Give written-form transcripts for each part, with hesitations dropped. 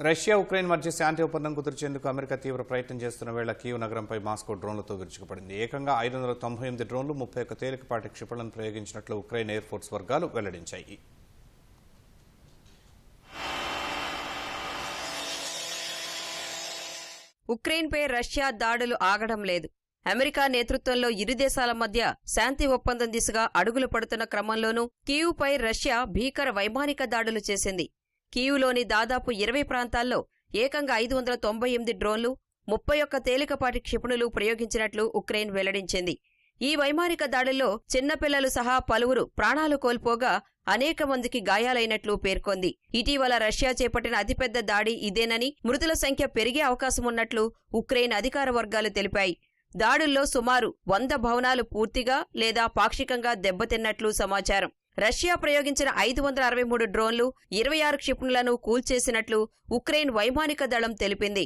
Russia Ukraine మధ్య శాంతి ఒప్పందం కుదిర్చేందుకు America తీవ్ర ప్రయత్నం చేస్తున్న వేళ కీవ్ నగరంపై మాస్కో డ్రోన్లతో విరుచుకుపడింది. ఏకంగా 598 డ్రోన్లు 31 తేలికపాటి క్షిపణులను ప్రయోగించినట్లు ఉక్రెయిన్ ఎయిర్ ఫోర్స్ వర్గాలు వెల్లడించాయి. ఉక్రెయిన్పై రష్యా దాడులు ఆగడం లేదు. అమెరికా నేతృత్వంలో ఇరు దేశాల మధ్య శాంతి ఒప్పందం దిశగా అడుగులు పడుతున్న క్రమంలోనూ కీవ్పై రష్యా భీకర వైమానిక దాడులు చేసింది. కీవ్లోని దాదాపు 20 ప్రాంతాల్లో ఏకంగా 598 డ్రోన్లు, 31 తేలికపాటి క్షిపణులు ప్రయోగించినట్లు ఉక్రెయిన్ వెల్లడించింది. ఈ వైమానిక దాడుల్లో చిన్నపిల్లలు సహా పలువురు ప్రాణాలు కోల్పోగా అనేక మందికి గాయాలైనట్లు పేర్కొంది. ఇటీవల రష్యా చేపట్టిన అతిపెద్ద దాడి ఇదేనని, మృతుల సంఖ్య పెరిగే అవకాశమున్నట్లు ఉక్రెయిన్ అధికార వర్గాలు తెలిపాయి. దాడుల్లో సుమారు 100 భవనాలు పూర్తిగా లేదా పాక్షికంగా దెబ్బతిన్నట్లు సమాచారం. రష్యా ప్రయోగించిన 563 డ్రోన్లు, 26 క్షిపణులను కూల్చేసినట్లు ఉక్రెయిన్ వైమానిక దళం తెలిపింది.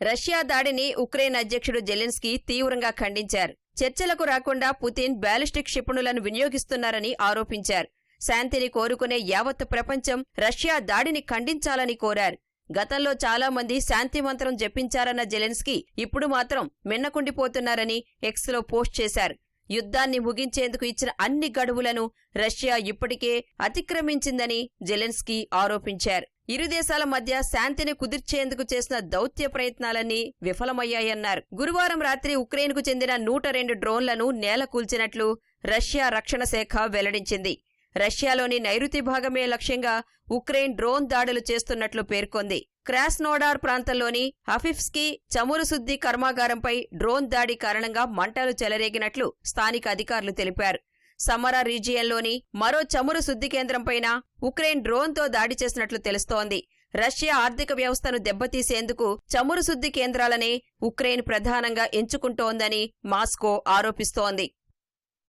రష్యా దాడిని ఉక్రెయిన్ అధ్యక్షుడు జెలెన్స్కీ తీవ్రంగా ఖండించారు. చర్చలకు రాకుండా పుతిన్ బ్యాలిస్టిక్ క్షిపణులను వినియోగిస్తున్నారని ఆరోపించారు. శాంతిని కోరుకునే యావత్ ప్రపంచం రష్యా దాడిని ఖండించాలని కోరారు. గతంలో చాలా మంది శాంతి మంత్రం జపించారన్న జెలెన్స్కీ ఇప్పుడు మాత్రం మిన్నకుండిపోతున్నారని ఎక్స్లో పోస్ట్ చేశారు. యుద్ధాన్ని ముగించేందుకు ఇచ్చిన అన్ని గడువులను రష్యా ఇప్పటికే అతిక్రమించిందని జెలెన్స్కీ ఆరోపించారు. ఇరు దేశాల మధ్య శాంతిని కుదిర్చేందుకు చేసిన దౌత్య ప్రయత్నాలన్నీ విఫలమయ్యాయన్నారు. గురువారం రాత్రి ఉక్రెయిన్కు చెందిన 102 డ్రోన్లను నేలకూల్చినట్లు రష్యా రక్షణ శాఖ వెల్లడించింది. రష్యాలోని నైరుతి భాగమే లక్ష్యంగా ఉక్రెయిన్ డ్రోన్ దాడులు చేస్తున్నట్లు పేర్కొంది. క్రాస్నోడార్ ప్రాంతంలోని అఫివ్స్కీ చమురు శుద్ధి కర్మాగారంపై డ్రోన్ దాడి కారణంగా మంటలు చెలరేగినట్లు స్థానిక అధికారులు తెలిపారు. సమరా రీజియన్లోని మరో చమురు శుద్ధి కేంద్రంపైన ఉక్రెయిన్ డ్రోన్తో దాడి చేసినట్లు తెలుస్తోంది. రష్యా ఆర్థిక వ్యవస్థను దెబ్బతీసేందుకు చమురు శుద్ధి కేంద్రాలనే ఉక్రెయిన్ ప్రధానంగా ఎంచుకుంటోందని మాస్కో ఆరోపిస్తోంది.